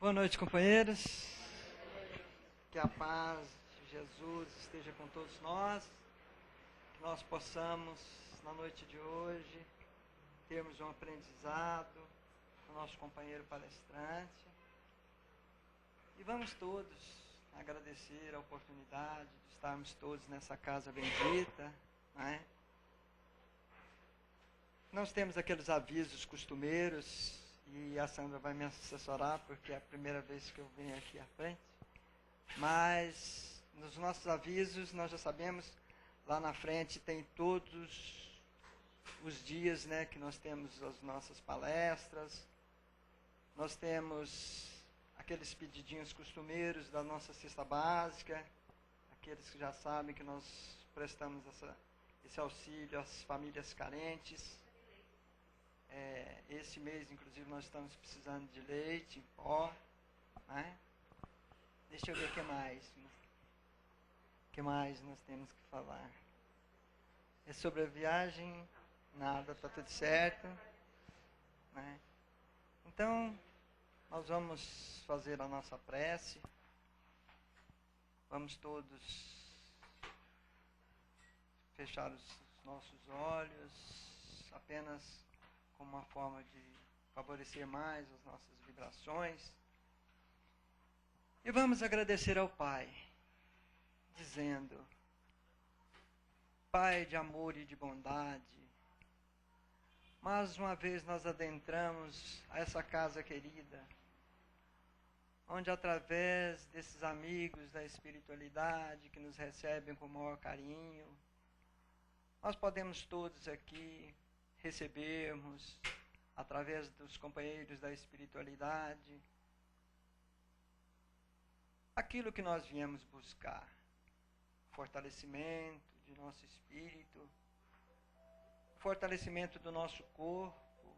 Boa noite, companheiros. Que a paz de Jesus esteja com todos nós. Que nós possamos, na noite de hoje, termos um aprendizado com o nosso companheiro palestrante. E vamos todos agradecer a oportunidade de estarmos todos nessa casa bendita, né? Nós temos aqueles avisos costumeiros, e a Sandra vai me assessorar, porque é a primeira vez que eu venho aqui à frente. Mas, nos nossos avisos, nós já sabemos, lá na frente tem todos os dias, né, que nós temos as nossas palestras. Nós temos aqueles pedidinhos costumeiros da nossa cesta básica, aqueles que já sabem que nós prestamos esse auxílio às famílias carentes. Esse mês, inclusive, nós estamos precisando de leite em pó, né? Deixa eu ver o que mais. O que mais nós temos que falar? É sobre a viagem, nada, está tudo certo, né? Então, nós vamos fazer a nossa prece. Vamos todos fechar os nossos olhos, apenas como uma forma de favorecer mais as nossas vibrações. E vamos agradecer ao Pai, dizendo: Pai de amor e de bondade, mais uma vez nós adentramos a essa casa querida, onde através desses amigos da espiritualidade que nos recebem com o maior carinho, nós podemos todos aqui recebermos, através dos companheiros da espiritualidade, aquilo que nós viemos buscar: fortalecimento de nosso espírito, fortalecimento do nosso corpo,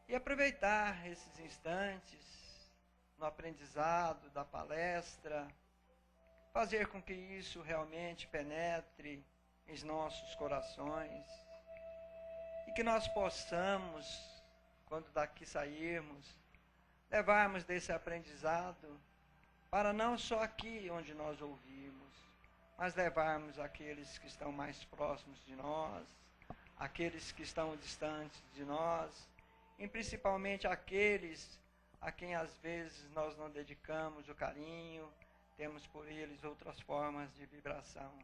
e aproveitar esses instantes no aprendizado da palestra, fazer com que isso realmente penetre em nossos corações, e que nós possamos, quando daqui sairmos, levarmos desse aprendizado para não só aqui onde nós ouvimos, mas levarmos aqueles que estão mais próximos de nós, aqueles que estão distantes de nós, e principalmente aqueles a quem às vezes nós não dedicamos o carinho, temos por eles outras formas de vibração.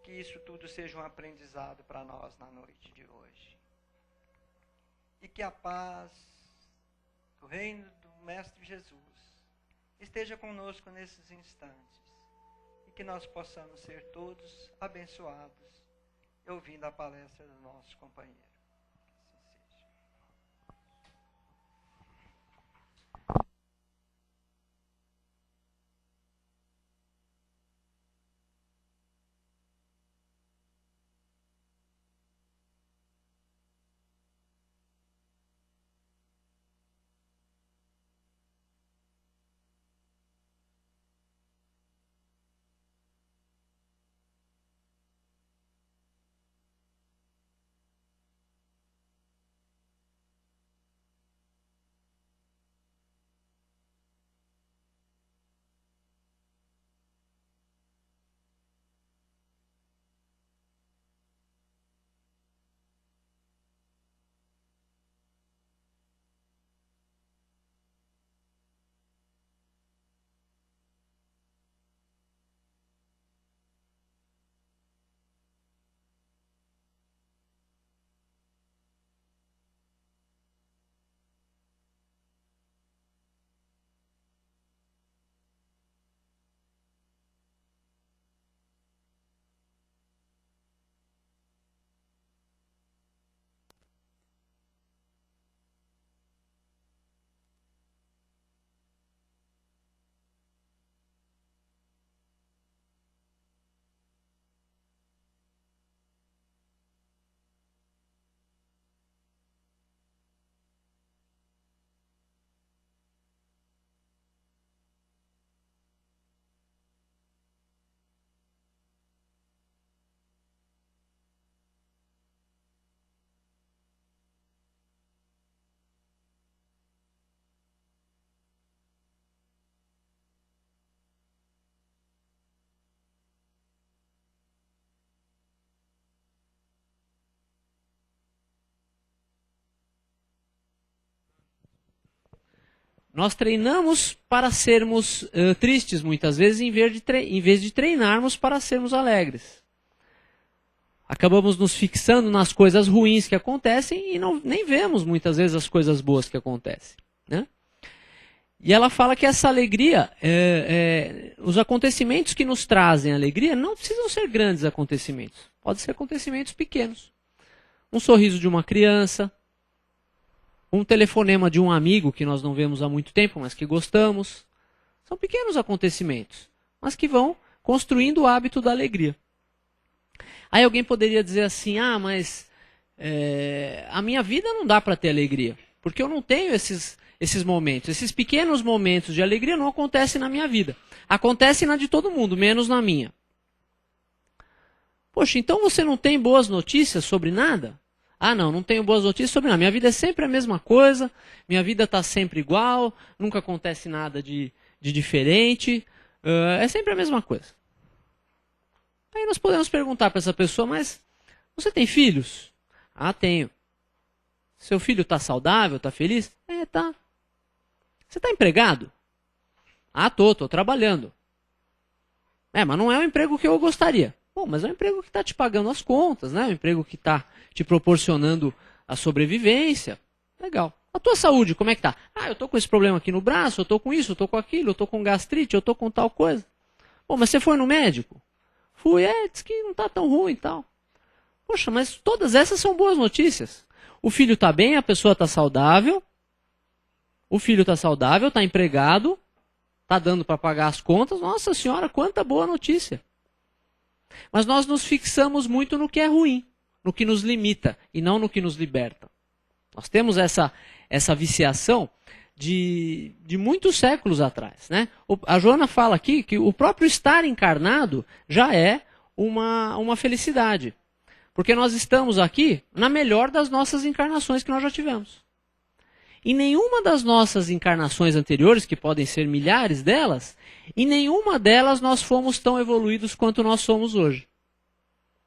Que isso tudo seja um aprendizado para nós na noite de hoje. E que a paz do reino do Mestre Jesus esteja conosco nesses instantes. E que nós possamos ser todos abençoados, ouvindo a palestra do nosso companheiro. Nós treinamos para sermos tristes muitas vezes, em vez de treinarmos para sermos alegres. Acabamos nos fixando nas coisas ruins que acontecem e nem vemos muitas vezes as coisas boas que acontecem, né? E ela fala que essa alegria, os acontecimentos que nos trazem alegria não precisam ser grandes acontecimentos. Podem ser acontecimentos pequenos. Um sorriso de uma criança, um telefonema de um amigo que nós não vemos há muito tempo, mas que gostamos. São pequenos acontecimentos, mas que vão construindo o hábito da alegria. Aí alguém poderia dizer assim, mas a minha vida não dá para ter alegria, porque eu não tenho esses momentos, esses pequenos momentos de alegria não acontecem na minha vida. Acontecem na de todo mundo, menos na minha. Poxa, então você não tem boas notícias sobre nada? Não tenho boas notícias sobre nada. Minha vida é sempre a mesma coisa, minha vida está sempre igual, nunca acontece nada de diferente, é sempre a mesma coisa. Aí nós podemos perguntar para essa pessoa, mas você tem filhos? Tenho. Seu filho está saudável, está feliz? Tá. Você está empregado? Estou trabalhando. Mas não é o emprego que eu gostaria. Bom, mas é um emprego que está te pagando as contas, né? É um emprego que está te proporcionando a sobrevivência. Legal. A tua saúde, como é que tá? Eu estou com esse problema aqui no braço, eu estou com isso, eu estou com aquilo, eu estou com gastrite, eu estou com tal coisa. Bom, mas você foi no médico? Fui, disse que não está tão ruim e tal. Poxa, mas todas essas são boas notícias. O filho está bem, a pessoa está saudável. O filho está saudável, está empregado, está dando para pagar as contas. Nossa Senhora, quanta boa notícia. Mas nós nos fixamos muito no que é ruim, no que nos limita e não no que nos liberta. Nós temos essa viciação de muitos séculos atrás, né? A Joana fala aqui que o próprio estar encarnado já é uma felicidade. Porque nós estamos aqui na melhor das nossas encarnações que nós já tivemos. Em nenhuma das nossas encarnações anteriores, que podem ser milhares delas, em nenhuma delas nós fomos tão evoluídos quanto nós somos hoje.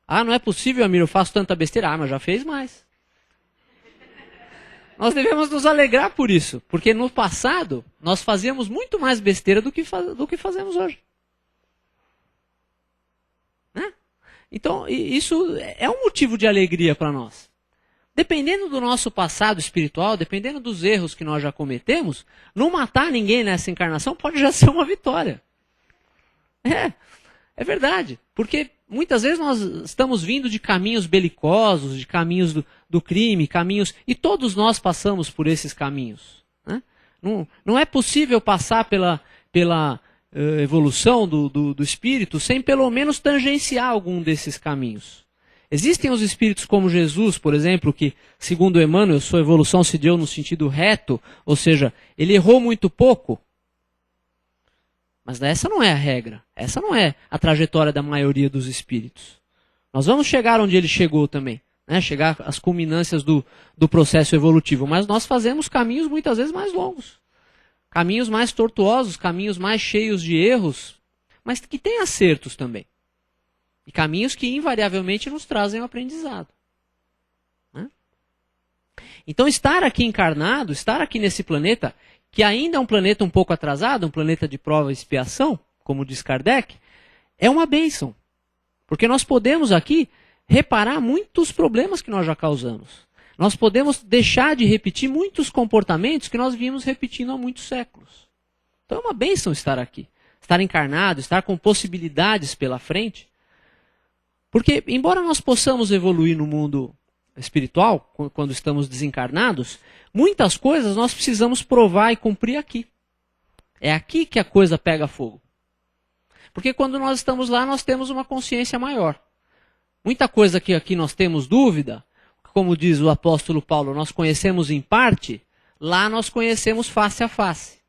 Não é possível, Amir, eu faço tanta besteira. Mas já fez mais. Nós devemos nos alegrar por isso, porque no passado nós fazíamos muito mais besteira do que fazemos hoje. Né? Então, isso é um motivo de alegria para nós. Dependendo do nosso passado espiritual, dependendo dos erros que nós já cometemos, não matar ninguém nessa encarnação pode já ser uma vitória. É verdade. Porque muitas vezes nós estamos vindo de caminhos belicosos, de caminhos do crime, e todos nós passamos por esses caminhos. Né? Não é possível passar pela evolução do espírito sem pelo menos tangenciar algum desses caminhos. Existem os espíritos como Jesus, por exemplo, que, segundo Emmanuel, sua evolução se deu no sentido reto, ou seja, ele errou muito pouco. Mas essa não é a regra, essa não é a trajetória da maioria dos espíritos. Nós vamos chegar onde ele chegou também, né? Chegar às culminâncias do processo evolutivo, mas nós fazemos caminhos muitas vezes mais longos, caminhos mais tortuosos, caminhos mais cheios de erros, mas que têm acertos também. E caminhos que invariavelmente nos trazem o aprendizado. Né? Então estar aqui encarnado, estar aqui nesse planeta, que ainda é um planeta um pouco atrasado, um planeta de prova e expiação, como diz Kardec, é uma bênção. Porque nós podemos aqui reparar muitos problemas que nós já causamos. Nós podemos deixar de repetir muitos comportamentos que nós vimos repetindo há muitos séculos. Então é uma bênção estar aqui. Estar encarnado, estar com possibilidades pela frente. Porque, embora nós possamos evoluir no mundo espiritual, quando estamos desencarnados, muitas coisas nós precisamos provar e cumprir aqui. É aqui que a coisa pega fogo. Porque quando nós estamos lá, nós temos uma consciência maior. Muita coisa que aqui nós temos dúvida, como diz o apóstolo Paulo, nós conhecemos em parte, lá nós conhecemos face a face.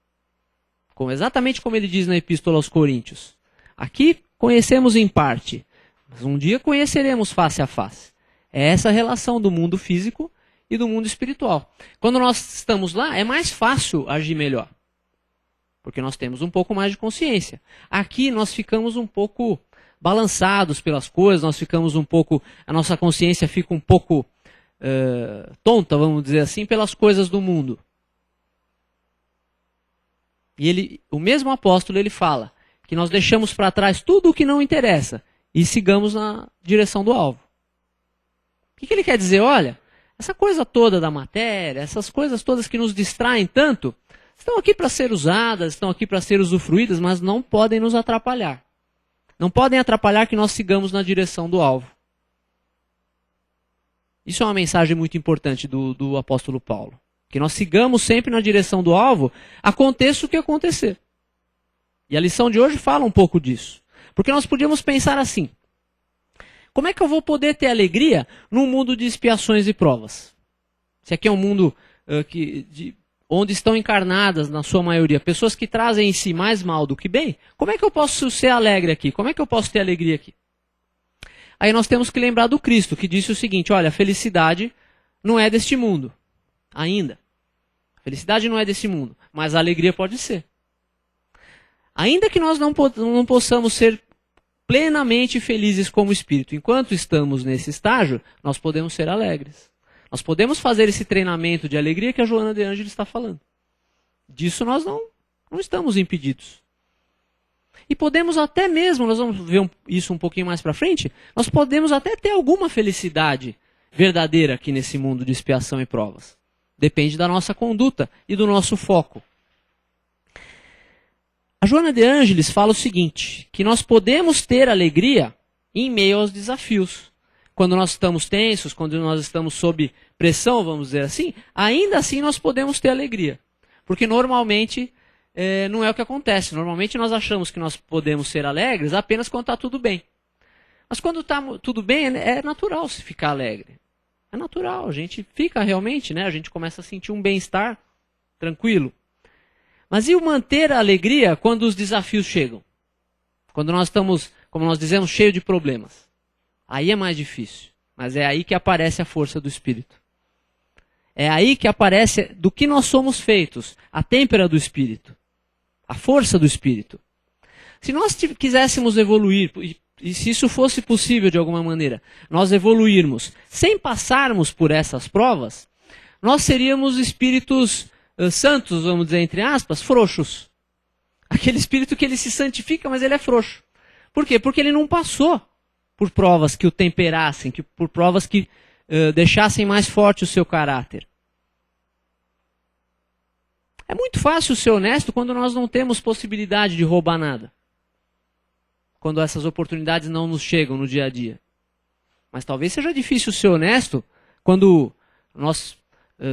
Exatamente como ele diz na Epístola aos Coríntios. Aqui conhecemos em parte, mas um dia conheceremos face a face. É essa a relação do mundo físico e do mundo espiritual. Quando nós estamos lá, é mais fácil agir melhor. Porque nós temos um pouco mais de consciência. Aqui nós ficamos um pouco balançados pelas coisas, a nossa consciência fica um pouco tonta, vamos dizer assim, pelas coisas do mundo. E o mesmo apóstolo, ele fala que nós deixamos para trás tudo o que não interessa e sigamos na direção do alvo. O que ele quer dizer? Olha, essa coisa toda da matéria, essas coisas todas que nos distraem tanto, estão aqui para ser usadas, estão aqui para ser usufruídas, mas não podem nos atrapalhar. Não podem atrapalhar que nós sigamos na direção do alvo. Isso é uma mensagem muito importante do apóstolo Paulo. Que nós sigamos sempre na direção do alvo, aconteça o que acontecer. E a lição de hoje fala um pouco disso. Porque nós podíamos pensar assim: como é que eu vou poder ter alegria num mundo de expiações e provas? Se aqui é um mundo onde estão encarnadas, na sua maioria, pessoas que trazem em si mais mal do que bem, como é que eu posso ser alegre aqui? Como é que eu posso ter alegria aqui? Aí nós temos que lembrar do Cristo, que disse o seguinte: olha, a felicidade não é deste mundo, ainda. A felicidade não é desse mundo, mas a alegria pode ser. Ainda que nós não possamos ser plenamente felizes como espírito, enquanto estamos nesse estágio, nós podemos ser alegres. Nós podemos fazer esse treinamento de alegria que a Joana de Ângeles está falando. Disso nós não estamos impedidos. E podemos até mesmo, nós vamos ver isso um pouquinho mais para frente, nós podemos até ter alguma felicidade verdadeira aqui nesse mundo de expiação e provas. Depende da nossa conduta e do nosso foco. A Joana de Ângeles fala o seguinte, que nós podemos ter alegria em meio aos desafios. Quando nós estamos tensos, quando nós estamos sob pressão, vamos dizer assim, ainda assim nós podemos ter alegria. Porque normalmente não é o que acontece. Normalmente nós achamos que nós podemos ser alegres apenas quando está tudo bem. Mas quando está tudo bem, é natural se ficar alegre. É natural, a gente fica realmente, né? A gente começa a sentir um bem-estar tranquilo. Mas e o manter a alegria quando os desafios chegam? Quando nós estamos, como nós dizemos, cheio de problemas. Aí é mais difícil. Mas é aí que aparece a força do Espírito. É aí que aparece do que nós somos feitos, a têmpera do Espírito, a força do Espírito. Se nós quiséssemos evoluir, e se isso fosse possível de alguma maneira, nós evoluirmos sem passarmos por essas provas, nós seríamos espíritos santos, vamos dizer entre aspas, frouxos. Aquele espírito que ele se santifica, mas ele é frouxo. Por quê? Porque ele não passou por provas que o temperassem, por provas que deixassem mais forte o seu caráter. É muito fácil ser honesto quando nós não temos possibilidade de roubar nada. Quando essas oportunidades não nos chegam no dia a dia. Mas talvez seja difícil ser honesto quando nós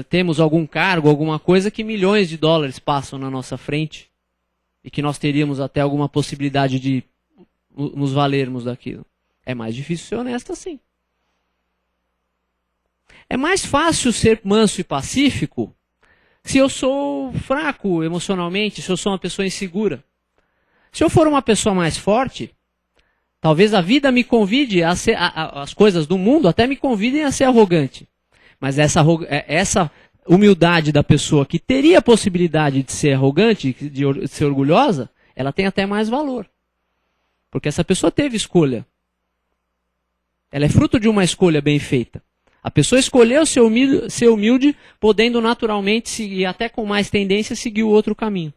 temos algum cargo, alguma coisa que milhões de dólares passam na nossa frente e que nós teríamos até alguma possibilidade de nos valermos daquilo. É mais difícil ser honesto assim. É mais fácil ser manso e pacífico se eu sou fraco emocionalmente, se eu sou uma pessoa insegura. Se eu for uma pessoa mais forte, talvez a vida me convide a ser, as coisas do mundo até me convidem a ser arrogante. Mas essa humildade da pessoa que teria a possibilidade de ser arrogante, de ser orgulhosa, ela tem até mais valor. Porque essa pessoa teve escolha. Ela é fruto de uma escolha bem feita. A pessoa escolheu ser humilde, podendo naturalmente seguir, até com mais tendência, seguir o outro caminho.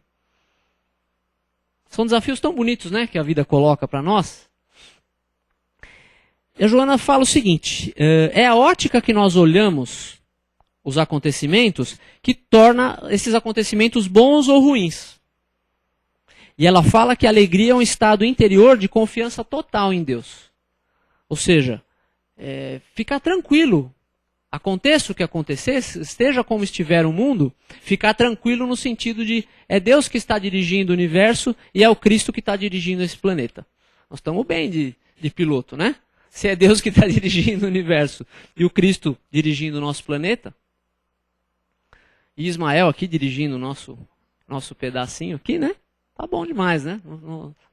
São desafios tão bonitos, né, que a vida coloca para nós. E a Joana fala o seguinte, é a ótica que nós olhamos os acontecimentos que torna esses acontecimentos bons ou ruins. E ela fala que a alegria é um estado interior de confiança total em Deus. Ou seja, ficar tranquilo. Aconteça o que acontecer, esteja como estiver o mundo, ficar tranquilo no sentido de é Deus que está dirigindo o universo e é o Cristo que está dirigindo esse planeta. Nós estamos bem de piloto, né? Se é Deus que está dirigindo o universo e o Cristo dirigindo o nosso planeta, e Ismael aqui dirigindo o nosso pedacinho aqui, né? Tá bom demais, né?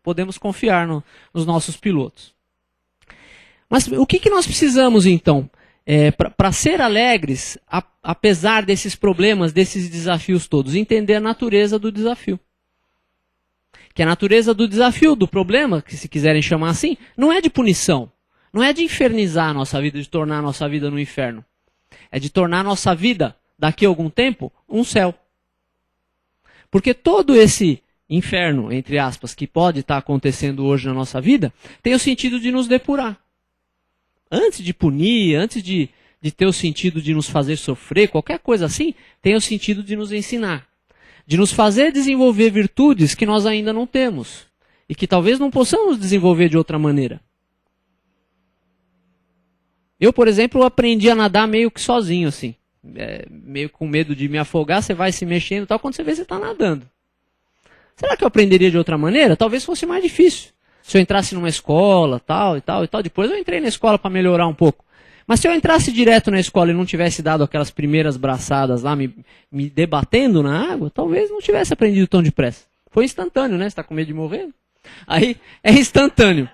Podemos confiar nos nossos pilotos. Mas o que nós precisamos então? Para ser alegres, apesar desses problemas, desses desafios todos, entender a natureza do desafio. Que a natureza do desafio, do problema, que se quiserem chamar assim, não é de punição. Não é de infernizar a nossa vida, de tornar a nossa vida no inferno. É de tornar a nossa vida, daqui a algum tempo, um céu. Porque todo esse inferno, entre aspas, que pode estar acontecendo hoje na nossa vida, tem o sentido de nos depurar. Antes de punir, antes de ter o sentido de nos fazer sofrer, qualquer coisa assim, tem o sentido de nos ensinar. De nos fazer desenvolver virtudes que nós ainda não temos. E que talvez não possamos desenvolver de outra maneira. Eu, por exemplo, aprendi a nadar meio que sozinho, assim. Meio com medo de me afogar, você vai se mexendo e tal, quando você vê, você está nadando. Será que eu aprenderia de outra maneira? Talvez fosse mais difícil. Se eu entrasse numa escola, tal e tal e tal. Depois eu entrei na escola para melhorar um pouco. Mas se eu entrasse direto na escola e não tivesse dado aquelas primeiras braçadas lá, me debatendo na água, talvez não tivesse aprendido tão depressa. Foi instantâneo, né? Você está com medo de morrer? Aí é instantâneo.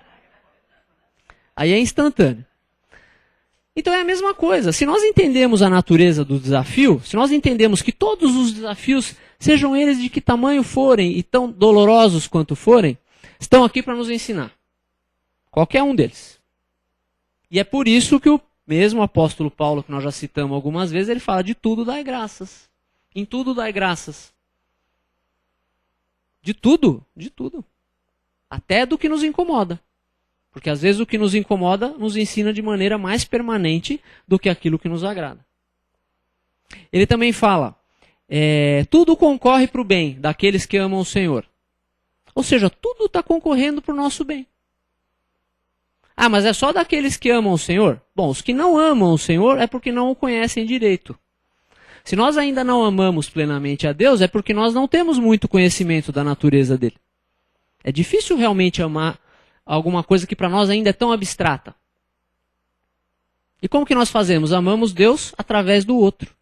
Então é a mesma coisa. Se nós entendemos a natureza do desafio, se nós entendemos que todos os desafios, sejam eles de que tamanho forem e tão dolorosos quanto forem, estão aqui para nos ensinar. Qualquer um deles. E é por isso que o mesmo apóstolo Paulo, que nós já citamos algumas vezes, ele fala de tudo dai graças. Em tudo dai graças. De tudo, de tudo. Até do que nos incomoda. Porque às vezes o que nos incomoda nos ensina de maneira mais permanente do que aquilo que nos agrada. Ele também fala, tudo concorre para o bem daqueles que amam o Senhor. Ou seja, tudo está concorrendo para o nosso bem. Ah, mas é só daqueles que amam o Senhor? Bom, os que não amam o Senhor é porque não o conhecem direito. Se nós ainda não amamos plenamente a Deus, é porque nós não temos muito conhecimento da natureza dele. É difícil realmente amar alguma coisa que para nós ainda é tão abstrata. E como que nós fazemos? Amamos Deus através do outro.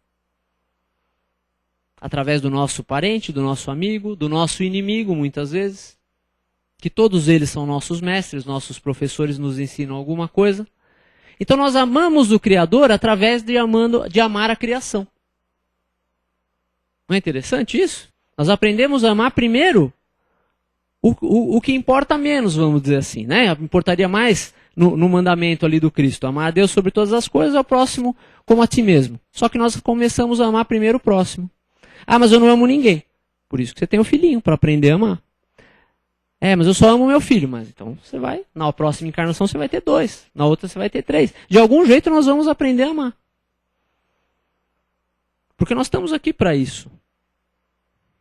Através do nosso parente, do nosso amigo, do nosso inimigo, muitas vezes. Que todos eles são nossos mestres, nossos professores nos ensinam alguma coisa. Então nós amamos o Criador através de amar a criação. Não é interessante isso? Nós aprendemos a amar primeiro o que importa menos, vamos dizer assim, né? Importaria mais no mandamento ali do Cristo. Amar a Deus sobre todas as coisas, ao próximo como a ti mesmo. Só que nós começamos a amar primeiro o próximo. Ah, mas eu não amo ninguém. Por isso que você tem o filhinho, para aprender a amar. Mas eu só amo meu filho. Mas então você vai, na próxima encarnação você vai ter 2. Na outra você vai ter 3. De algum jeito nós vamos aprender a amar. Porque nós estamos aqui para isso.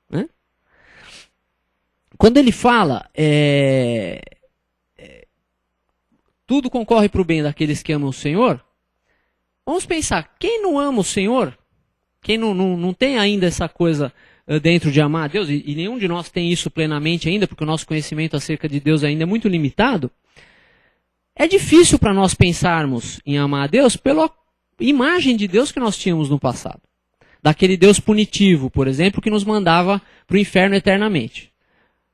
Né? Quando ele fala, tudo concorre para o bem daqueles que amam o Senhor, vamos pensar, quem não ama o Senhor, quem não tem ainda essa coisa dentro de amar a Deus, e nenhum de nós tem isso plenamente ainda, porque o nosso conhecimento acerca de Deus ainda é muito limitado, é difícil para nós pensarmos em amar a Deus pela imagem de Deus que nós tínhamos no passado. Daquele Deus punitivo, por exemplo, que nos mandava para o inferno eternamente.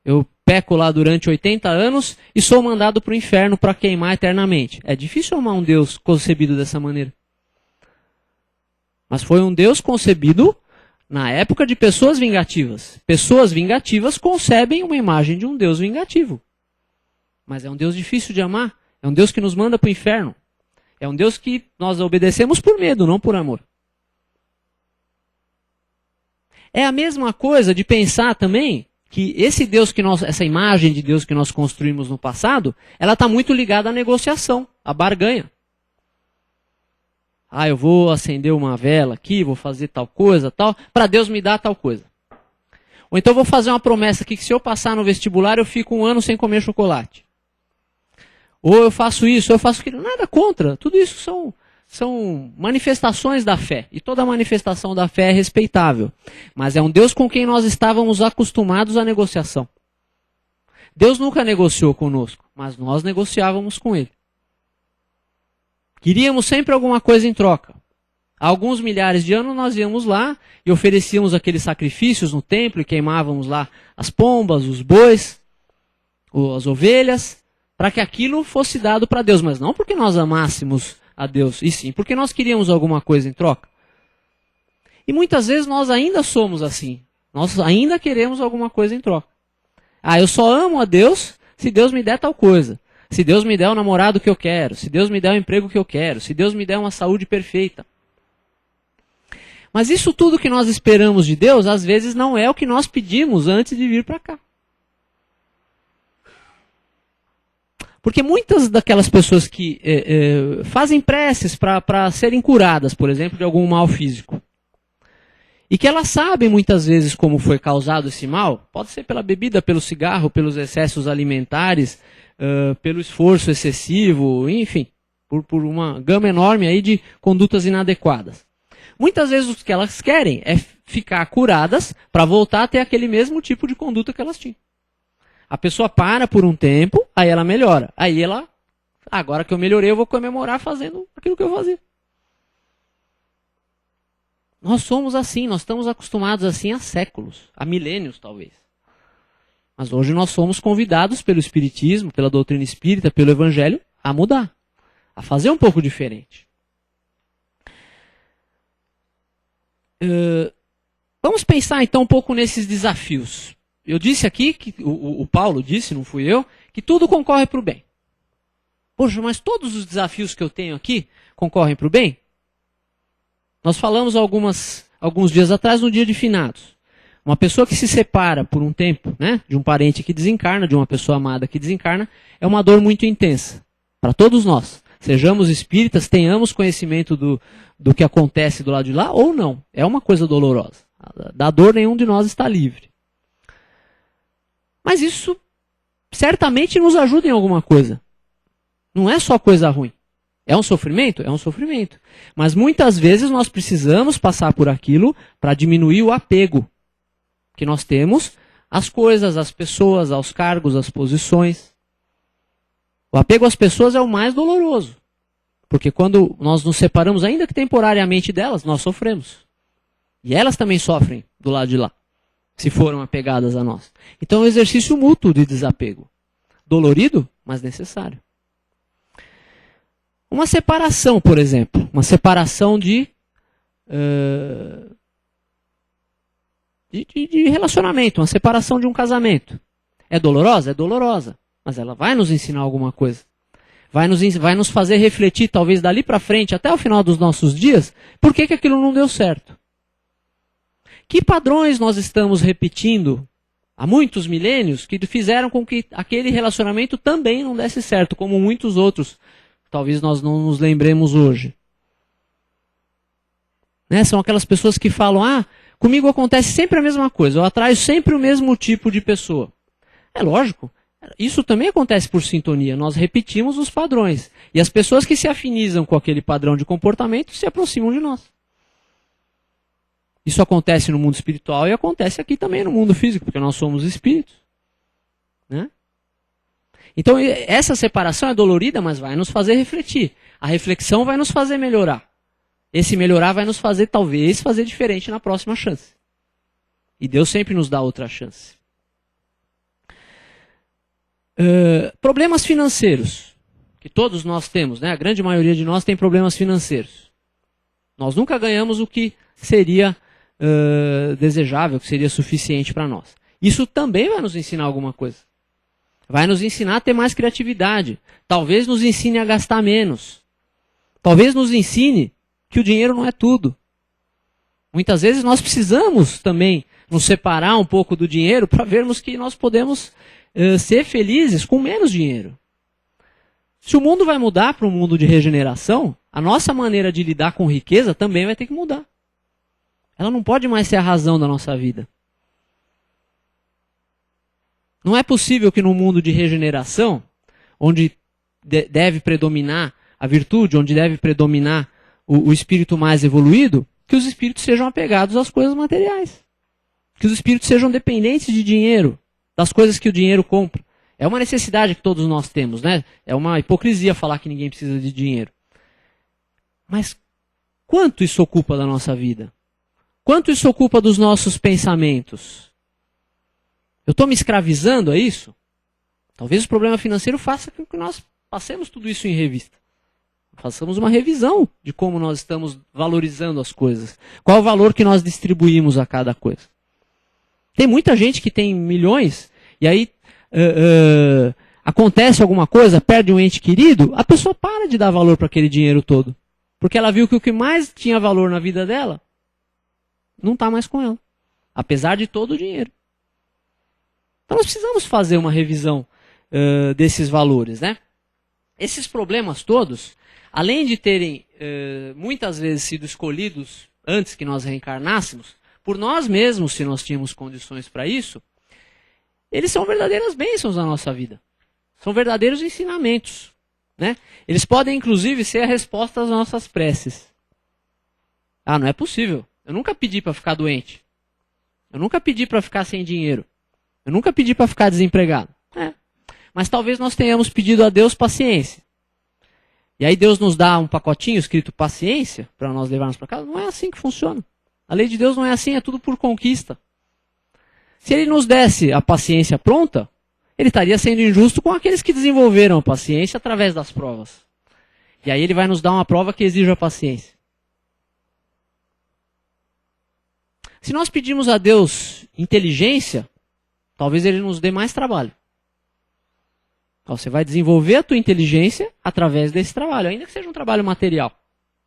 Eu peco lá durante 80 anos e sou mandado para o inferno para queimar eternamente. É difícil amar um Deus concebido dessa maneira. Mas foi um Deus concebido na época de pessoas vingativas. Pessoas vingativas concebem uma imagem de um Deus vingativo. Mas é um Deus difícil de amar. É um Deus que nos manda para o inferno. É um Deus que nós obedecemos por medo, não por amor. É a mesma coisa de pensar também que esse Deus essa imagem de Deus que nós construímos no passado, ela está muito ligada à negociação, à barganha. Ah, eu vou acender uma vela aqui, vou fazer tal coisa, tal, para Deus me dar tal coisa. Ou então vou fazer uma promessa aqui que se eu passar no vestibular eu fico 1 ano sem comer chocolate. Ou eu faço isso, ou eu faço aquilo. Nada contra. Tudo isso são manifestações da fé. E toda manifestação da fé é respeitável. Mas é um Deus com quem nós estávamos acostumados à negociação. Deus nunca negociou conosco, mas nós negociávamos com Ele. Queríamos sempre alguma coisa em troca. Há alguns milhares de anos nós íamos lá e oferecíamos aqueles sacrifícios no templo e queimávamos lá as pombas, os bois, as ovelhas, para que aquilo fosse dado para Deus. Mas não porque nós amássemos a Deus, e sim porque nós queríamos alguma coisa em troca. E muitas vezes nós ainda somos assim. Nós ainda queremos alguma coisa em troca. Ah, eu só amo a Deus se Deus me der tal coisa. Se Deus me der o namorado que eu quero. Se Deus me der o emprego que eu quero. Se Deus me der uma saúde perfeita. Mas isso tudo que nós esperamos de Deus, às vezes não é o que nós pedimos antes de vir para cá. Porque muitas daquelas pessoas que fazem preces para serem curadas, por exemplo, de algum mal físico, e que elas sabem muitas vezes como foi causado esse mal, pode ser pela bebida, pelo cigarro, pelos excessos alimentares, pelo esforço excessivo, enfim, por uma gama enorme aí de condutas inadequadas. Muitas vezes o que elas querem é ficar curadas para voltar a ter aquele mesmo tipo de conduta que elas tinham. A pessoa para por um tempo, aí ela melhora. Aí ela, agora que eu melhorei, eu vou comemorar fazendo aquilo que eu fazia. Nós somos assim, nós estamos acostumados assim há séculos, há milênios talvez. Mas hoje nós somos convidados pelo Espiritismo, pela doutrina espírita, pelo Evangelho, a mudar, a fazer um pouco diferente. Vamos pensar então um pouco nesses desafios. Eu disse aqui, que o Paulo disse, não fui eu, que tudo concorre para o bem. Poxa, mas todos os desafios que eu tenho aqui concorrem para o bem? Nós falamos alguns dias atrás, no dia de finados. Uma pessoa que se separa por um tempo, né, de um parente que desencarna, de uma pessoa amada que desencarna, é uma dor muito intensa. Para todos nós. Sejamos espíritas, tenhamos conhecimento do que acontece do lado de lá ou não. É uma coisa dolorosa. Da dor nenhum de nós está livre. Mas isso certamente nos ajuda em alguma coisa. Não é só coisa ruim. É um sofrimento? É um sofrimento. Mas muitas vezes nós precisamos passar por aquilo para diminuir o apego que nós temos às coisas, às pessoas, aos cargos, às posições. O apego às pessoas é o mais doloroso. Porque quando nós nos separamos, ainda que temporariamente delas, nós sofremos. E elas também sofrem do lado de lá, se foram apegadas a nós. Então é um exercício mútuo de desapego. Dolorido, mas necessário. Uma separação, por exemplo. Uma separação de relacionamento. Uma separação de um casamento. É dolorosa? É dolorosa. Mas ela vai nos ensinar alguma coisa. Vai nos fazer refletir, talvez dali para frente, até o final dos nossos dias, por que aquilo não deu certo. Que padrões nós estamos repetindo há muitos milênios que fizeram com que aquele relacionamento também não desse certo, como muitos outros, talvez nós não nos lembremos hoje. Né? São aquelas pessoas que falam, comigo acontece sempre a mesma coisa, eu atraio sempre o mesmo tipo de pessoa. É lógico, isso também acontece por sintonia, nós repetimos os padrões. E as pessoas que se afinizam com aquele padrão de comportamento se aproximam de nós. Isso acontece no mundo espiritual e acontece aqui também no mundo físico, porque nós somos espíritos. Né? Então essa separação é dolorida, mas vai nos fazer refletir. A reflexão vai nos fazer melhorar. Esse melhorar vai nos fazer, talvez, fazer diferente na próxima chance. E Deus sempre nos dá outra chance. Problemas financeiros, que todos nós temos, né? A grande maioria de nós tem problemas financeiros. Nós nunca ganhamos o que seria desejável, que seria suficiente para nós. Isso também vai nos ensinar alguma coisa. Vai nos ensinar a ter mais criatividade. Talvez nos ensine a gastar menos. Talvez nos ensine que o dinheiro não é tudo. Muitas vezes nós precisamos também nos separar um pouco do dinheiro para vermos que nós podemos ser felizes com menos dinheiro. Se o mundo vai mudar para um mundo de regeneração, a nossa maneira de lidar com riqueza também vai ter que mudar. Ela não pode mais ser a razão da nossa vida. Não é possível que no mundo de regeneração, onde deve predominar a virtude, onde deve predominar o espírito mais evoluído, que os espíritos sejam apegados às coisas materiais. Que os espíritos sejam dependentes de dinheiro, das coisas que o dinheiro compra. É uma necessidade que todos nós temos, né? É uma hipocrisia falar que ninguém precisa de dinheiro. Mas quanto isso ocupa da nossa vida? Quanto isso ocupa dos nossos pensamentos? Eu estou me escravizando a isso? Talvez o problema financeiro faça com que nós passemos tudo isso em revista. Façamos uma revisão de como nós estamos valorizando as coisas. Qual o valor que nós distribuímos a cada coisa. Tem muita gente que tem milhões e aí acontece alguma coisa, perde um ente querido, a pessoa para de dar valor para aquele dinheiro todo. Porque ela viu que o que mais tinha valor na vida dela não está mais com ela. Apesar de todo o dinheiro. Então nós precisamos fazer uma revisão desses valores, né? Esses problemas todos, além de terem muitas vezes sido escolhidos antes que nós reencarnássemos, por nós mesmos, se nós tínhamos condições para isso, eles são verdadeiras bênçãos na nossa vida. São verdadeiros ensinamentos, né? Eles podem, inclusive, ser a resposta às nossas preces. Ah, não é possível. Eu nunca pedi para ficar doente. Eu nunca pedi para ficar sem dinheiro. Eu nunca pedi para ficar desempregado. Mas talvez nós tenhamos pedido a Deus paciência. E aí Deus nos dá um pacotinho escrito paciência para nós levarmos para casa. Não é assim que funciona. A lei de Deus não é assim, é tudo por conquista. Se ele nos desse a paciência pronta, ele estaria sendo injusto com aqueles que desenvolveram a paciência através das provas. E aí ele vai nos dar uma prova que exija paciência. Se nós pedimos a Deus inteligência, talvez ele nos dê mais trabalho. Então, você vai desenvolver a tua inteligência através desse trabalho, ainda que seja um trabalho material.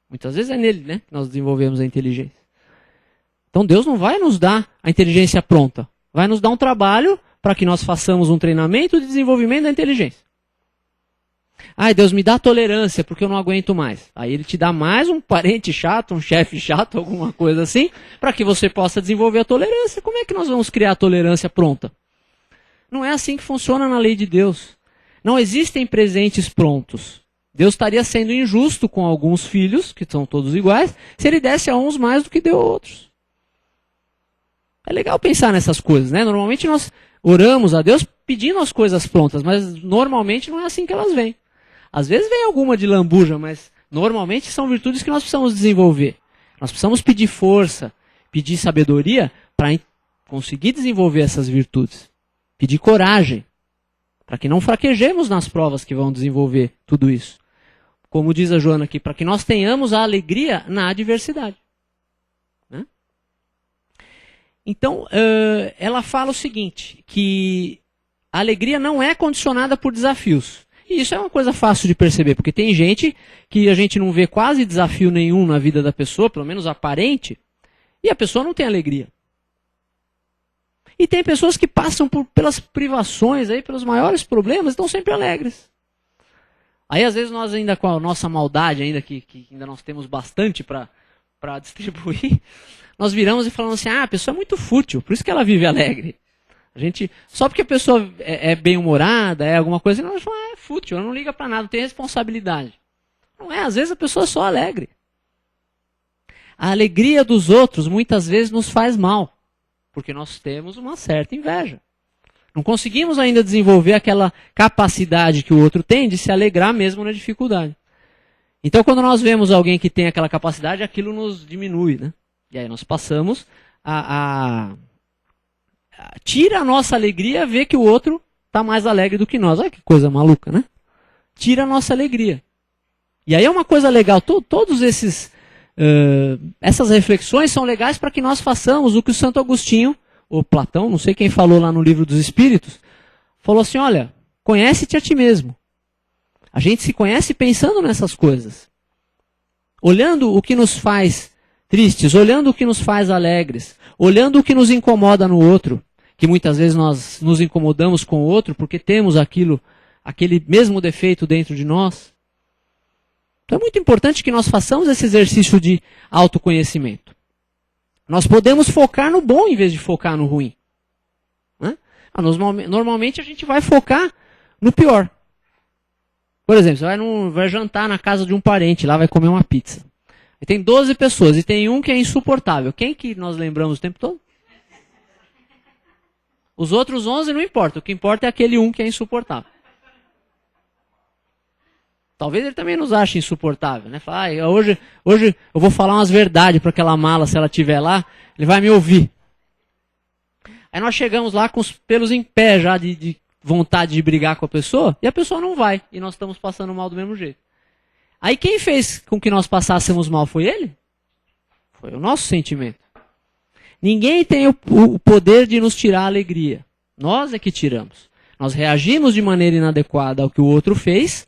Muitas vezes é nele, né, que nós desenvolvemos a inteligência. Então Deus não vai nos dar a inteligência pronta. Vai nos dar um trabalho para que nós façamos um treinamento de desenvolvimento da inteligência. Ai, Deus me dá tolerância porque eu não aguento mais. Aí ele te dá mais um parente chato, um chefe chato, alguma coisa assim, para que você possa desenvolver a tolerância. Como é que nós vamos criar a tolerância pronta? Não é assim que funciona na lei de Deus. Não existem presentes prontos. Deus estaria sendo injusto com alguns filhos, que são todos iguais, se ele desse a uns mais do que deu a outros. É legal pensar nessas coisas, né? Normalmente nós oramos a Deus pedindo as coisas prontas, mas normalmente não é assim que elas vêm. Às vezes vem alguma de lambuja, mas normalmente são virtudes que nós precisamos desenvolver. Nós precisamos pedir força, pedir sabedoria para conseguir desenvolver essas virtudes. Pedir coragem, para que não fraquejemos nas provas que vão desenvolver tudo isso. Como diz a Joana aqui, para que nós tenhamos a alegria na adversidade. Né? Então, ela fala o seguinte, que a alegria não é condicionada por desafios. E isso é uma coisa fácil de perceber, porque tem gente que a gente não vê quase desafio nenhum na vida da pessoa, pelo menos aparente, e a pessoa não tem alegria. E tem pessoas que passam pelas privações, aí, pelos maiores problemas, e estão sempre alegres. Aí às vezes nós ainda com a nossa maldade, ainda que ainda nós temos bastante para distribuir, nós viramos e falamos assim, a pessoa é muito fútil, por isso que ela vive alegre. A gente, só porque a pessoa é bem-humorada, é alguma coisa, nós falamos, é fútil, ela não liga para nada, não tem responsabilidade. Não é, às vezes a pessoa é só alegre. A alegria dos outros muitas vezes nos faz mal, porque nós temos uma certa inveja. Não conseguimos ainda desenvolver aquela capacidade que o outro tem de se alegrar mesmo na dificuldade. Então quando nós vemos alguém que tem aquela capacidade, aquilo nos diminui, né? E aí nós passamos tira a nossa alegria ver que o outro está mais alegre do que nós. Olha que coisa maluca, né? Tira a nossa alegria. E aí é uma coisa legal, todos essas reflexões são legais para que nós façamos o que o Santo Agostinho, ou Platão, não sei quem falou lá no Livro dos Espíritos, falou assim, olha, conhece-te a ti mesmo. A gente se conhece pensando nessas coisas. Olhando o que nos faz tristes, olhando o que nos faz alegres, olhando o que nos incomoda no outro, que muitas vezes nós nos incomodamos com o outro porque temos aquele mesmo defeito dentro de nós. Então é muito importante que nós façamos esse exercício de autoconhecimento. Nós podemos focar no bom em vez de focar no ruim. Né? Normalmente a gente vai focar no pior. Por exemplo, você vai jantar na casa de um parente, lá vai comer uma pizza. E tem 12 pessoas e tem um que é insuportável. Quem que nós lembramos o tempo todo? Os outros 11 não importa. O que importa é aquele um que é insuportável. Talvez ele também nos ache insuportável. Né? Fala, hoje eu vou falar umas verdades para aquela mala, se ela estiver lá, ele vai me ouvir. Aí nós chegamos lá com os pelos em pé já de vontade de brigar com a pessoa, e a pessoa não vai. E nós estamos passando mal do mesmo jeito. Aí quem fez com que nós passássemos mal foi ele? Foi o nosso sentimento. Ninguém tem o poder de nos tirar a alegria. Nós é que tiramos. Nós reagimos de maneira inadequada ao que o outro fez,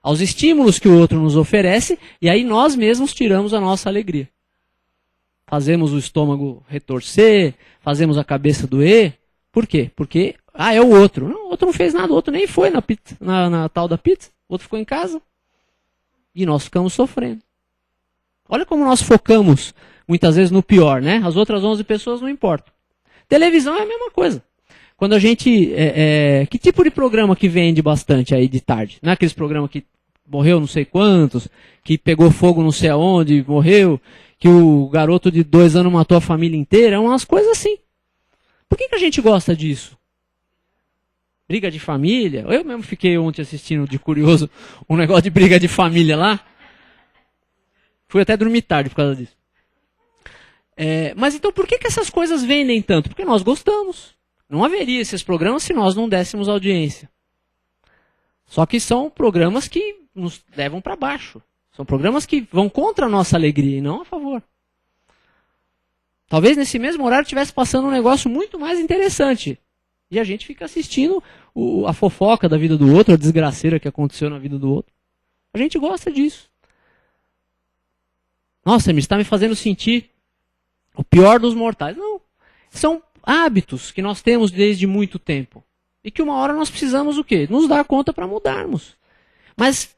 aos estímulos que o outro nos oferece, e aí nós mesmos tiramos a nossa alegria. fazemos o estômago retorcer, fazemos a cabeça doer. Por quê? Porque, é o outro. Não, o outro não fez nada, o outro nem foi na tal da pizza, o outro ficou em casa. E nós ficamos sofrendo. Olha como nós focamos, muitas vezes, no pior, né? As outras 11 pessoas não importam. Televisão é a mesma coisa. Quando a gente... que tipo de programa que vende bastante aí de tarde? Não é aqueles programas que morreu não sei quantos, que pegou fogo não sei aonde, morreu, que o garoto de 2 anos matou a família inteira, é umas coisas assim. Por que a gente gosta disso? Briga de família? Eu mesmo fiquei ontem assistindo de curioso um negócio de briga de família lá. Fui até dormir tarde por causa disso. Mas então por que essas coisas vendem tanto? Porque nós gostamos. Não haveria esses programas se nós não dessemos audiência. Só que são programas que nos levam para baixo. São programas que vão contra a nossa alegria e não a favor. Talvez nesse mesmo horário estivesse passando um negócio muito mais interessante. E a gente fica assistindo a fofoca da vida do outro, a desgraceira que aconteceu na vida do outro. A gente gosta disso. Nossa, me está me fazendo sentir o pior dos mortais. Não. São hábitos que nós temos desde muito tempo. E que uma hora nós precisamos o quê? Nos dar conta para mudarmos. Mas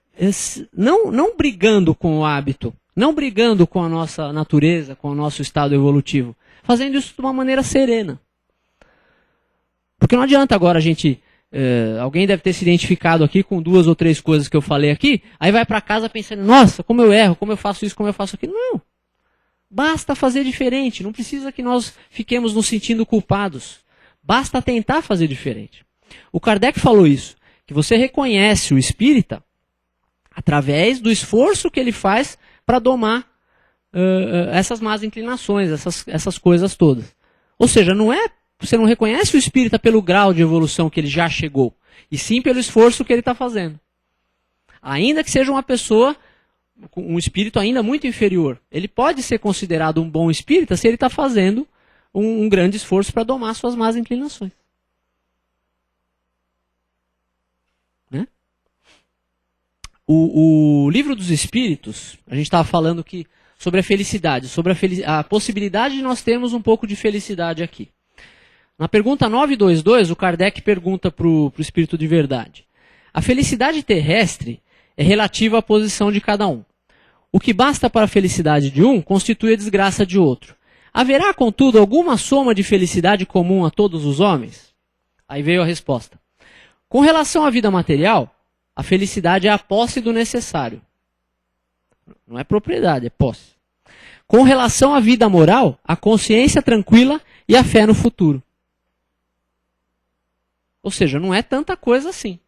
não brigando com o hábito. Não brigando com a nossa natureza, com o nosso estado evolutivo. Fazendo isso de uma maneira serena. Porque não adianta agora a gente... alguém deve ter se identificado aqui com 2 ou 3 coisas que eu falei aqui. Aí vai para casa pensando, nossa, como eu erro, como eu faço isso, como eu faço aquilo. Não. Basta fazer diferente. Não precisa que nós fiquemos nos sentindo culpados. Basta tentar fazer diferente. O Kardec falou isso. Que você reconhece o espírita através do esforço que ele faz para domar essas más inclinações, essas coisas todas. Ou seja, você não reconhece o espírita pelo grau de evolução que ele já chegou, e sim pelo esforço que ele está fazendo. Ainda que seja uma pessoa com um espírito ainda muito inferior, ele pode ser considerado um bom espírita se ele está fazendo um grande esforço para domar suas más inclinações. Né? O Livro dos Espíritos, a gente estava falando sobre a felicidade, sobre a possibilidade de nós termos um pouco de felicidade aqui. Na pergunta 922, o Kardec pergunta para o Espírito de Verdade. A felicidade terrestre é relativa à posição de cada um. O que basta para a felicidade de um constitui a desgraça de outro. Haverá, contudo, alguma soma de felicidade comum a todos os homens? Aí veio a resposta. Com relação à vida material, a felicidade é a posse do necessário. Não é propriedade, é posse. Com relação à vida moral, a consciência tranquila e a fé no futuro. Ou seja, não é tanta coisa assim.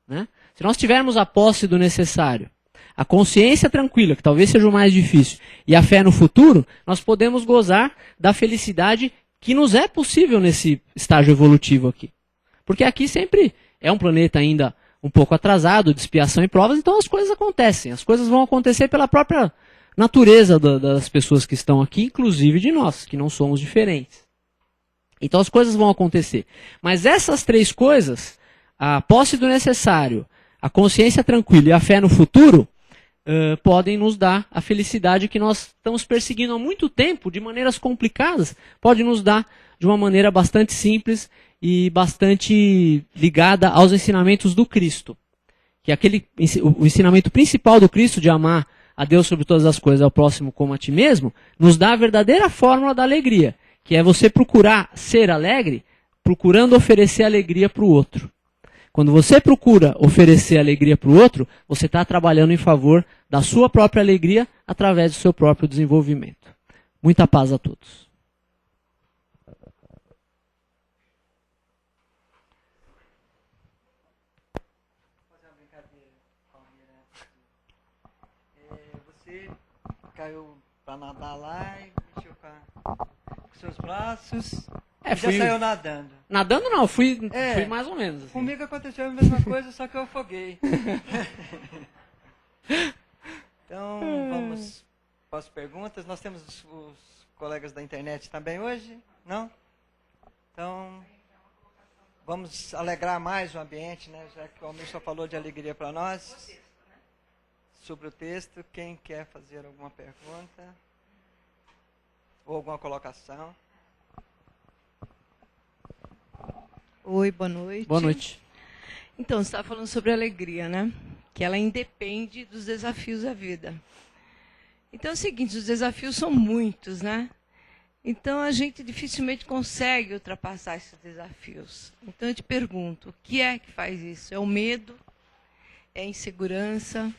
Né? Se nós tivermos a posse do necessário, a consciência tranquila, que talvez seja o mais difícil, e a fé no futuro, nós podemos gozar da felicidade que nos é possível nesse estágio evolutivo aqui. Porque aqui sempre é um planeta ainda um pouco atrasado, de expiação e provas, então as coisas acontecem. As coisas vão acontecer pela própria natureza das pessoas que estão aqui, inclusive de nós, que não somos diferentes. Então as coisas vão acontecer. Mas essas 3 coisas, a posse do necessário, a consciência tranquila e a fé no futuro, podem nos dar a felicidade que nós estamos perseguindo há muito tempo, de maneiras complicadas, pode nos dar de uma maneira bastante simples e bastante ligada aos ensinamentos do Cristo. Que o ensinamento principal do Cristo de amar a Deus sobre todas as coisas, ao próximo como a ti mesmo, nos dá a verdadeira fórmula da alegria, que é você procurar ser alegre, procurando oferecer alegria para o outro. Quando você procura oferecer alegria para o outro, você está trabalhando em favor da sua própria alegria através do seu próprio desenvolvimento. Muita paz a todos. Você caiu para nadar lá e mexeu com seus braços. Já saiu nadando. Nadando não, fui mais ou menos. Assim. Comigo aconteceu a mesma coisa, só que eu afoguei. Então, vamos para as perguntas. Nós temos os colegas da internet também hoje, não? Então, vamos alegrar mais o ambiente, né? Já que o Almir só falou de alegria para nós. Sobre o texto, quem quer fazer alguma pergunta? Ou alguma colocação? Oi, boa noite. Boa noite. Então, você estava falando sobre a alegria, né? Que ela independe dos desafios da vida. Então é o seguinte, os desafios são muitos, né? Então a gente dificilmente consegue ultrapassar esses desafios. Então eu te pergunto, o que é que faz isso? É o medo? É a insegurança?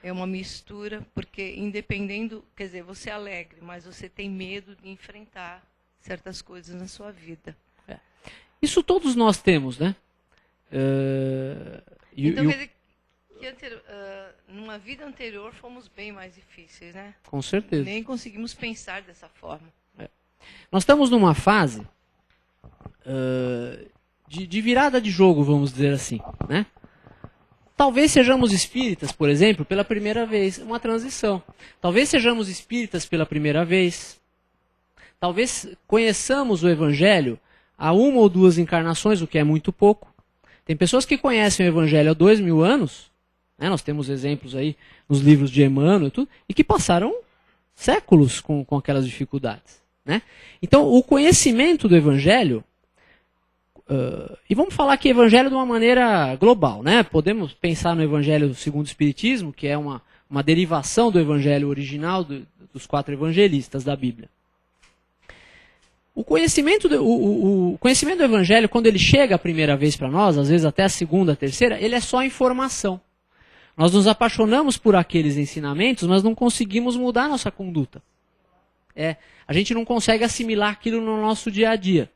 É uma mistura? Porque independendo, quer dizer, você é alegre, mas você tem medo de enfrentar certas coisas na sua vida. Isso todos nós temos, né? Então quer dizer que numa vida anterior fomos bem mais difíceis, né? Com certeza. Nem conseguimos pensar dessa forma. Nós estamos numa fase de virada de jogo, vamos dizer assim, né? Talvez sejamos espíritas, por exemplo, pela primeira vez, uma transição. Talvez sejamos espíritas pela primeira vez. Talvez conheçamos o Evangelho há 1 ou 2 encarnações, o que é muito pouco. Tem pessoas que conhecem o Evangelho há 2000 anos, né? Nós temos exemplos aí nos livros de Emmanuel e tudo, e que passaram séculos com aquelas dificuldades, né? Então, o conhecimento do Evangelho, e vamos falar aqui Evangelho de uma maneira global, né? Podemos pensar no Evangelho segundo o Espiritismo, que é uma derivação do Evangelho original dos 4 evangelistas da Bíblia. O conhecimento do Evangelho, quando ele chega a primeira vez para nós, às vezes até a segunda, a terceira, ele é só informação. Nós nos apaixonamos por aqueles ensinamentos, mas não conseguimos mudar a nossa conduta. A gente não consegue assimilar aquilo no nosso dia a dia.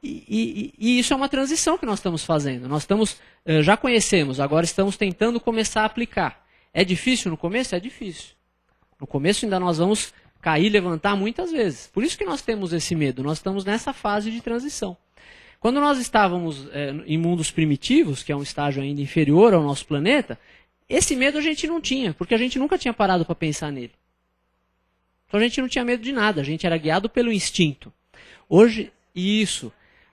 E isso é uma transição que nós estamos fazendo. Nós já conhecemos, agora estamos tentando começar a aplicar. É difícil no começo? É difícil. No começo ainda nós vamos cair e levantar muitas vezes. Por isso que nós temos esse medo. Nós estamos nessa fase de transição. Quando nós estávamos em mundos primitivos, que é um estágio ainda inferior ao nosso planeta, esse medo a gente não tinha, porque a gente nunca tinha parado para pensar nele. Então a gente não tinha medo de nada, a gente era guiado pelo instinto. Hoje,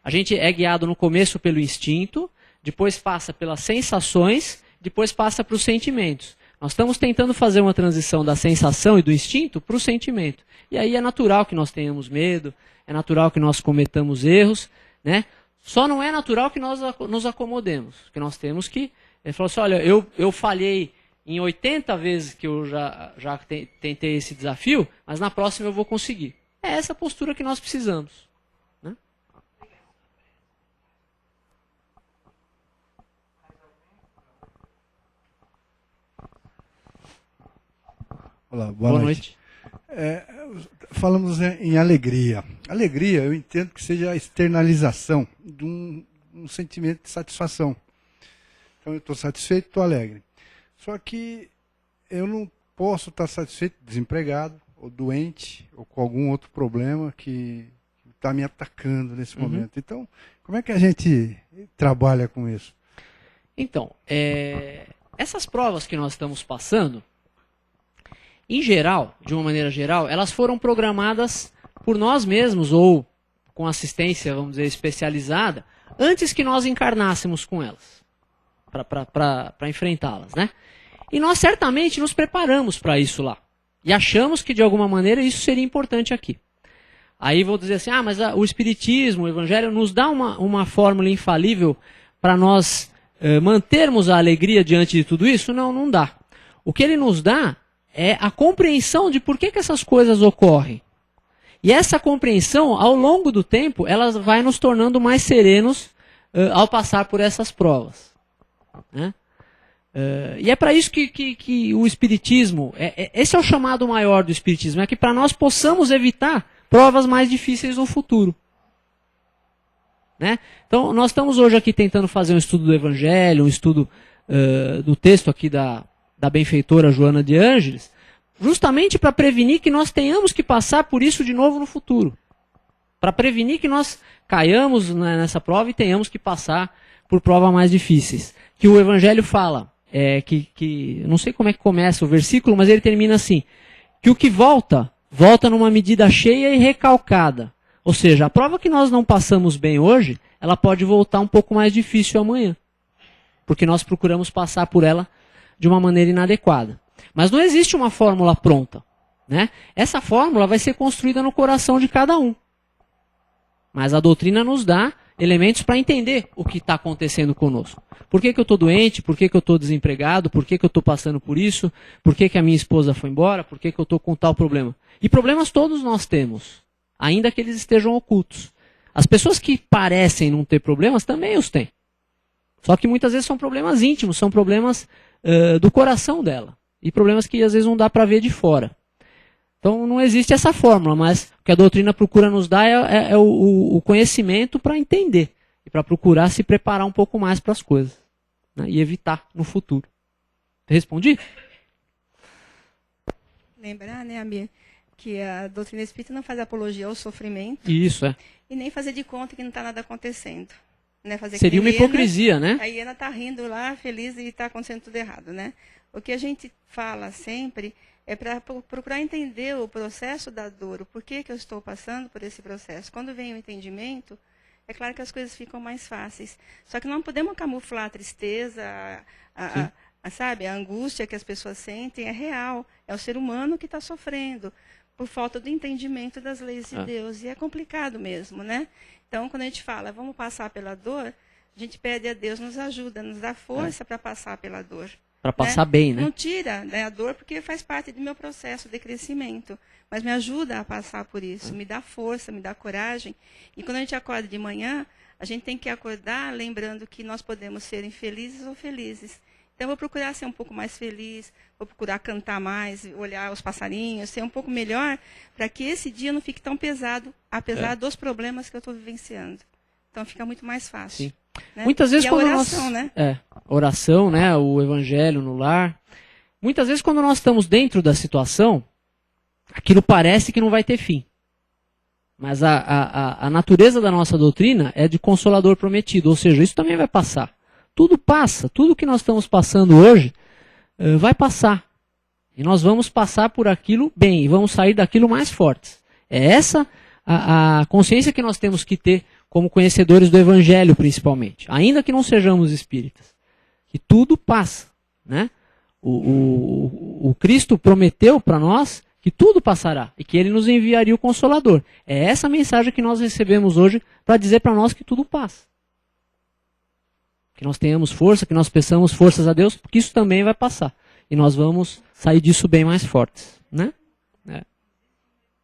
a gente é guiado no começo pelo instinto, depois passa pelas sensações, depois passa para os sentimentos. Nós estamos tentando fazer uma transição da sensação e do instinto para o sentimento. E aí é natural que nós tenhamos medo, é natural que nós cometamos erros, né? Só não é natural que nós nos acomodemos. Que nós temos que... Ele falou assim, olha, eu falhei em 80 vezes que eu já tentei esse desafio, mas na próxima eu vou conseguir. É essa postura que nós precisamos. Né? Olá, boa noite. Falamos em alegria. Alegria, eu entendo que seja a externalização de um sentimento de satisfação. Então, eu estou satisfeito, estou alegre. Só que eu não posso estar satisfeito, desempregado, ou doente, ou com algum outro problema que está me atacando nesse momento. Então, como é que a gente trabalha com isso? Então, essas provas que nós estamos passando, em geral, de uma maneira geral, elas foram programadas por nós mesmos ou com assistência, vamos dizer, especializada, antes que nós encarnássemos com elas, para enfrentá-las, né? E nós certamente nos preparamos para isso lá. E achamos que de alguma maneira isso seria importante aqui. Aí vou dizer assim, mas o Espiritismo, o Evangelho nos dá uma fórmula infalível para nós mantermos a alegria diante de tudo isso? Não, não dá. O que ele nos dá é a compreensão de por que essas coisas ocorrem. E essa compreensão, ao longo do tempo, ela vai nos tornando mais serenos ao passar por essas provas. Né? E é para isso que o Espiritismo, esse é o chamado maior do Espiritismo, é que para nós possamos evitar provas mais difíceis no futuro. Né? Então, nós estamos hoje aqui tentando fazer um estudo do Evangelho, um estudo do texto aqui da benfeitora Joana de Ângeles, justamente para prevenir que nós tenhamos que passar por isso de novo no futuro. Para prevenir que nós caiamos nessa prova e tenhamos que passar por provas mais difíceis. Que o Evangelho fala, não sei como é que começa o versículo, mas ele termina assim, que o que volta numa medida cheia e recalcada. Ou seja, a prova que nós não passamos bem hoje, ela pode voltar um pouco mais difícil amanhã. Porque nós procuramos passar por ela de uma maneira inadequada. Mas não existe uma fórmula pronta. Né? Essa fórmula vai ser construída no coração de cada um. Mas a doutrina nos dá elementos para entender o que está acontecendo conosco. Por que eu estou doente? Por que eu estou desempregado? Por que eu estou passando por isso? Por que a minha esposa foi embora? Por que eu estou com tal problema? E problemas todos nós temos, ainda que eles estejam ocultos. As pessoas que parecem não ter problemas também os têm. Só que muitas vezes são problemas íntimos, são problemas do coração dela. E problemas que às vezes não dá para ver de fora. Então não existe essa fórmula, mas o que a doutrina procura nos dar é o conhecimento para entender. E para procurar se preparar um pouco mais para as coisas. Né, e evitar no futuro. Respondi? Lembrar, né, Amir, que a doutrina espírita não faz apologia ao sofrimento. Isso, é. E nem fazer de conta que não está nada acontecendo. Né? Fazer Seria uma hipocrisia, né? A hiena está rindo lá, feliz, e está acontecendo tudo errado, né? O que a gente fala sempre é para procurar entender o processo da dor, o porquê que eu estou passando por esse processo. Quando vem o entendimento, é claro que as coisas ficam mais fáceis. Só que não podemos camuflar a tristeza, sabe, a angústia que as pessoas sentem é real. É o ser humano que está sofrendo por falta do entendimento das leis de Deus. E é complicado mesmo, né? Então, quando a gente fala, vamos passar pela dor, a gente pede a Deus, nos ajuda, nos dá força para passar pela dor. Para passar bem, né? Não tira, né, a dor, porque faz parte do meu processo de crescimento. Mas me ajuda a passar por isso, me dá força, me dá coragem. E quando a gente acorda de manhã, a gente tem que acordar lembrando que nós podemos ser infelizes ou felizes. Então, eu vou procurar ser um pouco mais feliz, vou procurar cantar mais, olhar os passarinhos, ser um pouco melhor, para que esse dia não fique tão pesado, apesar dos problemas que eu estou vivenciando. Então, fica muito mais fácil. Sim. Né? Muitas vezes e quando a oração, nós... né? Oração, né? O evangelho no lar. Muitas vezes quando nós estamos dentro da situação, aquilo parece que não vai ter fim. Mas a natureza da nossa doutrina é de consolador prometido, ou seja, isso também vai passar. Tudo passa, tudo que nós estamos passando hoje vai passar. E nós vamos passar por aquilo bem, e vamos sair daquilo mais fortes. É essa a consciência que nós temos que ter como conhecedores do Evangelho, principalmente. Ainda que não sejamos espíritas. Que tudo passa. Né? O Cristo prometeu para nós que tudo passará e que Ele nos enviaria o Consolador. É essa mensagem que nós recebemos hoje para dizer para nós que tudo passa. Que nós tenhamos força, que nós peçamos forças a Deus, porque isso também vai passar. E nós vamos sair disso bem mais fortes. Né?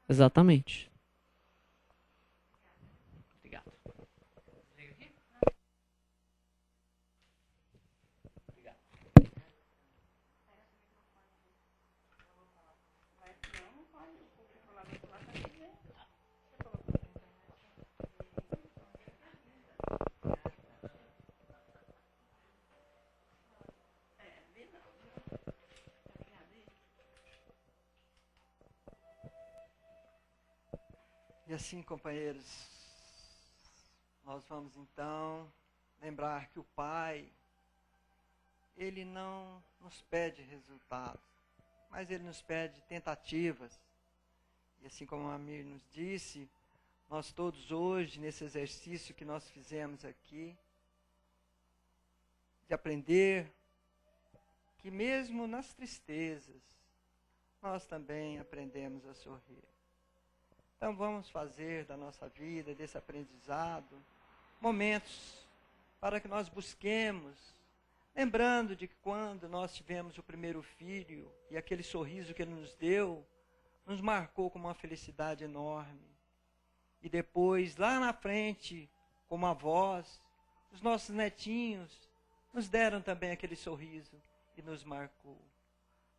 Exatamente. E assim, companheiros, nós vamos então lembrar que o Pai, Ele não nos pede resultados, mas Ele nos pede tentativas. E assim como a Amir nos disse, nós todos hoje, nesse exercício que nós fizemos aqui, de aprender que mesmo nas tristezas, nós também aprendemos a sorrir. Então vamos fazer da nossa vida, desse aprendizado, momentos para que nós busquemos, lembrando de que quando nós tivemos o primeiro filho e aquele sorriso que ele nos deu, nos marcou com uma felicidade enorme. E depois, lá na frente, como avós, os nossos netinhos nos deram também aquele sorriso e nos marcou.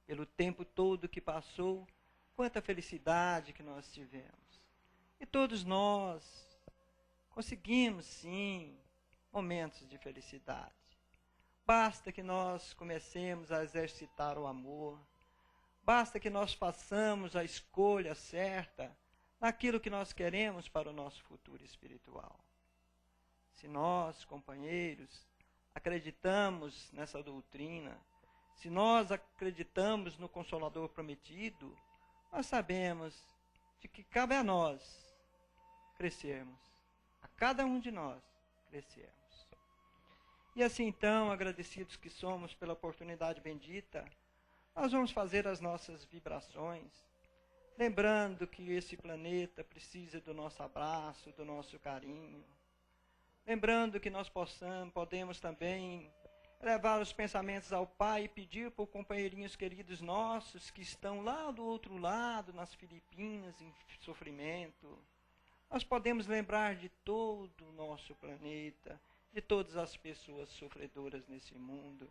Pelo tempo todo que passou, quanta felicidade que nós tivemos. E todos nós conseguimos, sim, momentos de felicidade. Basta que nós comecemos a exercitar o amor. Basta que nós façamos a escolha certa naquilo que nós queremos para o nosso futuro espiritual. Se nós, companheiros, acreditamos nessa doutrina, se nós acreditamos no Consolador prometido, nós sabemos de que cabe a nós crescermos, a cada um de nós crescermos. E assim então, agradecidos que somos pela oportunidade bendita, nós vamos fazer as nossas vibrações, lembrando que esse planeta precisa do nosso abraço, do nosso carinho, lembrando que nós podemos também levar os pensamentos ao Pai e pedir por companheirinhos queridos nossos que estão lá do outro lado, nas Filipinas, em sofrimento. Nós podemos lembrar de todo o nosso planeta, de todas as pessoas sofredoras nesse mundo,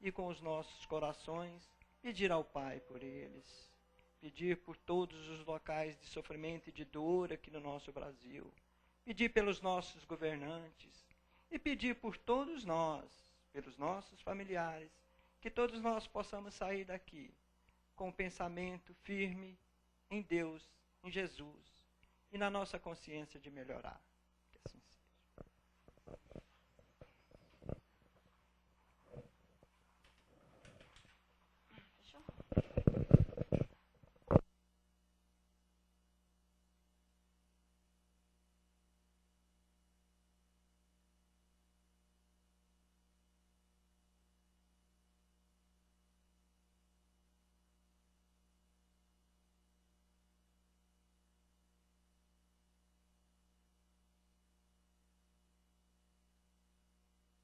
e com os nossos corações pedir ao Pai por eles, pedir por todos os locais de sofrimento e de dor aqui no nosso Brasil, pedir pelos nossos governantes e pedir por todos nós, pelos nossos familiares, que todos nós possamos sair daqui com um pensamento firme em Deus, em Jesus e na nossa consciência de melhorar.